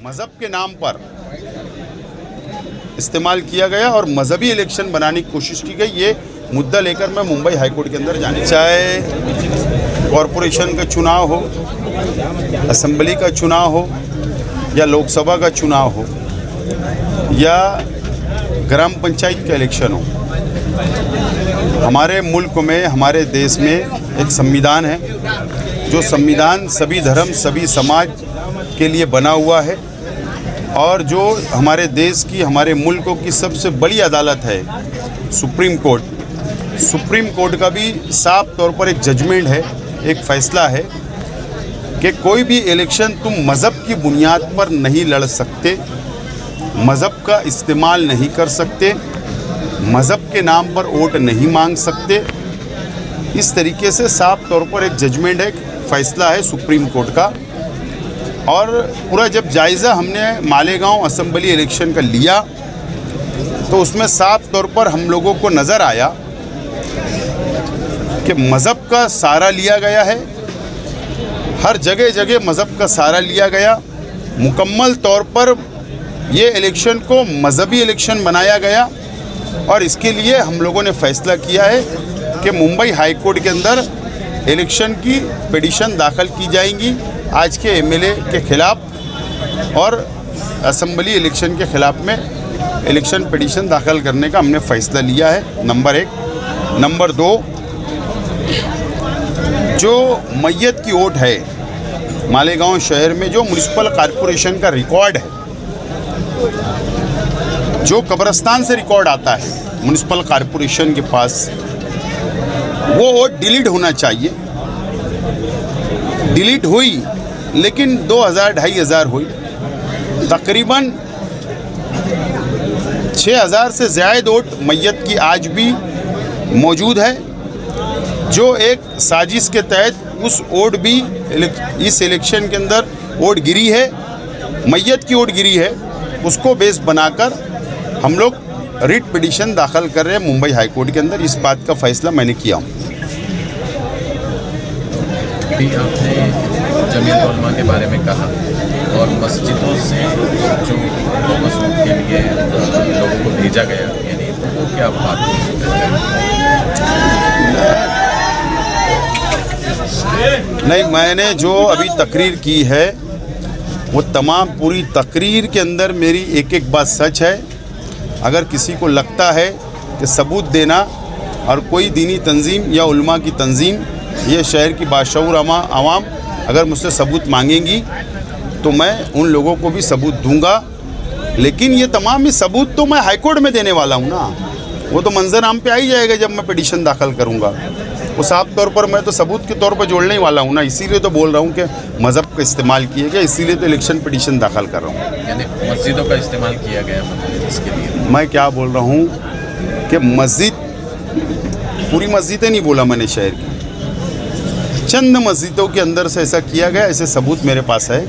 मज़हब के नाम पर इस्तेमाल किया गया और मजहबी इलेक्शन बनाने की कोशिश की गई। ये मुद्दा लेकर मैं मुंबई हाई कोर्ट के अंदर जाने, चाहे कॉरपोरेशन का चुनाव हो, असेंबली का चुनाव हो, या लोकसभा का चुनाव हो, या ग्राम पंचायत का इलेक्शन हो, हमारे मुल्क में, हमारे देश में एक संविधान है, जो संविधान सभी धर्म, सभी समाज के लिए बना हुआ है, और जो हमारे देश की, हमारे मुल्कों की सबसे बड़ी अदालत है सुप्रीम कोर्ट। सुप्रीम कोर्ट का भी साफ तौर पर एक जजमेंट है, एक फ़ैसला है कि कोई भी इलेक्शन तुम मज़हब की बुनियाद पर नहीं लड़ सकते, मज़हब का इस्तेमाल नहीं कर सकते, मज़हब के नाम पर वोट नहीं मांग सकते। इस तरीके से साफ तौर पर एक जजमेंट है, फ़ैसला है सुप्रीम कोर्ट का। और पूरा जब जायज़ा हमने मालेगांव असेंबली इलेक्शन का लिया तो उसमें साफ तौर पर हम लोगों को नज़र आया कि मज़हब का सहारा लिया गया है, हर जगह जगह मज़हब का सहारा लिया गया। मुकम्मल तौर पर ये इलेक्शन को मज़हबी इलेक्शन बनाया गया और इसके लिए हम लोगों ने फ़ैसला किया है कि मुंबई हाई कोर्ट के अंदर इलेक्शन की पिटीशन दाखिल की जाएंगी आज के एमएलए के ख़िलाफ़, और असेंबली इलेक्शन के ख़िलाफ़ में इलेक्शन पिटीशन दाखिल करने का हमने फ़ैसला लिया है, नंबर 1। नंबर 2, जो मैयत की वोट है मालेगांव शहर में, जो म्युनिसिपल कॉरपोरेशन का रिकॉर्ड है, जो कब्रिस्तान से रिकॉर्ड आता है म्युनिसिपल कॉरपोरेशन के पास, वो वोट डिलीट होना चाहिए। डिलीट हुई, लेकिन 2000-2500 हुई, तकरीबन 6000 से ज़्यादा वोट मैयत की आज भी मौजूद है, जो एक साजिश के तहत उस वोट भी इस इलेक्शन के अंदर वोट गिरी है, मैयत की वोट गिरी है, उसको बेस बनाकर हम लोग रिट पिटीशन दाखिल कर रहे हैं मुंबई हाई कोर्ट के अंदर। इस बात का फ़ैसला मैंने किया हूँ। आपने जमीयत उलमा के बारे में कहा और मस्जिदों से जो वज़ू के लिए लोगों को भेजा गया, यानी वो क्या बात नहीं, मैंने जो अभी तकरीर की है वो तमाम पूरी तकरीर के अंदर मेरी एक एक बात सच है। अगर किसी को लगता है कि सबूत देना, और कोई दीनी तंजीम या उलमा की तंजीम, ये शहर की बाशऊर आवाम अगर मुझसे सबूत मांगेंगी तो मैं उन लोगों को भी सबूत दूंगा, लेकिन ये तमाम ही सबूत तो मैं हाई कोर्ट में देने वाला हूँ ना, वो तो मंजर आम पे आ ही जाएगा जब मैं पिटीशन दाखिल करूँगा। वो साफ तौर पर मैं तो सबूत के तौर पर जोड़ने ही वाला हूँ ना, इसीलिए तो बोल रहा हूँ कि मज़हब का इस्तेमाल किया गया, इसीलिए तो इलेक्शन पिटीशन दाखिल कर रहा हूँ। यानी मस्जिदों का इस्तेमाल किया गया, मतलब इसके लिए मैं क्या बोल रहा हूँ कि मस्जिद, पूरी मस्जिदें नहीं बोला मैंने, शहर की चंद मस्जिदों के अंदर से ऐसा किया गया, ऐसे सबूत मेरे पास है,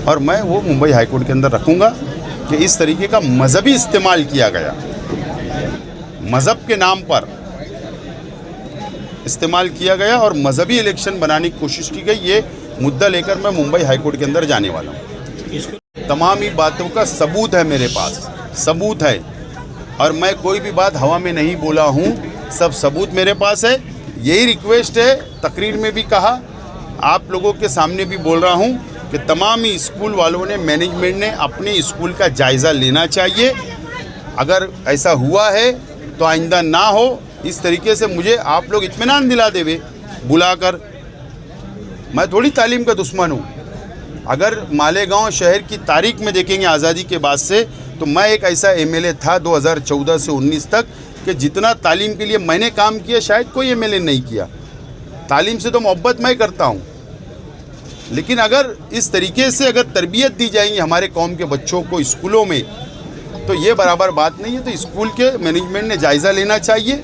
और मैं वो मुंबई हाई कोर्ट के अंदर रखूँगा कि इस तरीके का मज़हबी इस्तेमाल किया गया, मज़हब के नाम पर इस्तेमाल किया गया और मज़हबी इलेक्शन बनाने की कोशिश की गई। ये मुद्दा लेकर मैं मुंबई हाई कोर्ट के अंदर जाने वाला हूँ। तमाम ही बातों का सबूत है मेरे पास, सबूत है, और मैं कोई भी बात हवा में नहीं बोला हूँ, सब सबूत मेरे पास है। यही रिक्वेस्ट है, तकरीर में भी कहा, आप लोगों के सामने भी बोल रहा हूँ कि तमाम ही स्कूल वालों ने, मैनेजमेंट ने अपने स्कूल का जायज़ा लेना चाहिए। अगर ऐसा हुआ है तो आइंदा ना हो, इस तरीके से मुझे आप लोग इत्मीनान दिला देवे बुलाकर। मैं थोड़ी तालीम का दुश्मन हूँ। अगर मालेगांव शहर की तारीख में देखेंगे आज़ादी के बाद से, तो मैं एक ऐसा एमएलए था 2014 से 19 तक कि जितना तालीम के लिए मैंने काम किया शायद कोई एमएलए नहीं किया। तालीम से तो मोहब्बत मैं करता हूँ, लेकिन अगर इस तरीके से अगर तरबियत दी जाएगी हमारे कौम के बच्चों को स्कूलों में, तो ये बराबर बात नहीं है। तो स्कूल के मैनेजमेंट ने जायज़ा लेना चाहिए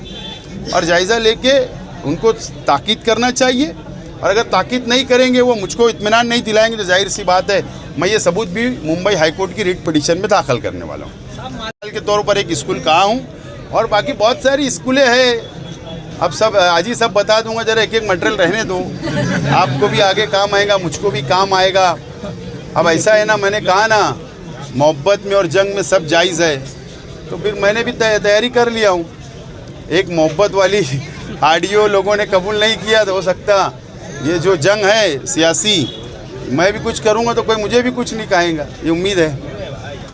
और जायज़ा लेके उनको ताकीद करना चाहिए, और अगर ताकीद नहीं करेंगे, वो मुझको इत्मीनान नहीं दिलाएंगे, तो जाहिर सी बात है मैं ये सबूत भी मुंबई हाई कोर्ट की रिट पिटीशन में दाखिल करने वाला हूँ। मिसाल के तौर पर एक स्कूल कहा हूँ, और बाकी बहुत सारी स्कूलें हैं। अब सब आज ही सब बता दूंगा, ज़रा एक एक मटेरियल रहने दो, आपको भी आगे काम आएगा, मुझको भी काम आएगा। अब ऐसा है ना, मैंने कहा ना मोहब्बत में और जंग में सब जायज़ है, तो फिर मैंने भी तैयारी कर लिया हूँ। एक मोहब्बत वाली ऑडियो लोगों ने कबूल नहीं किया, तो हो सकता ये जो जंग है सियासी, मैं भी कुछ करूँगा तो कोई मुझे भी कुछ नहीं कहेगा, ये उम्मीद है।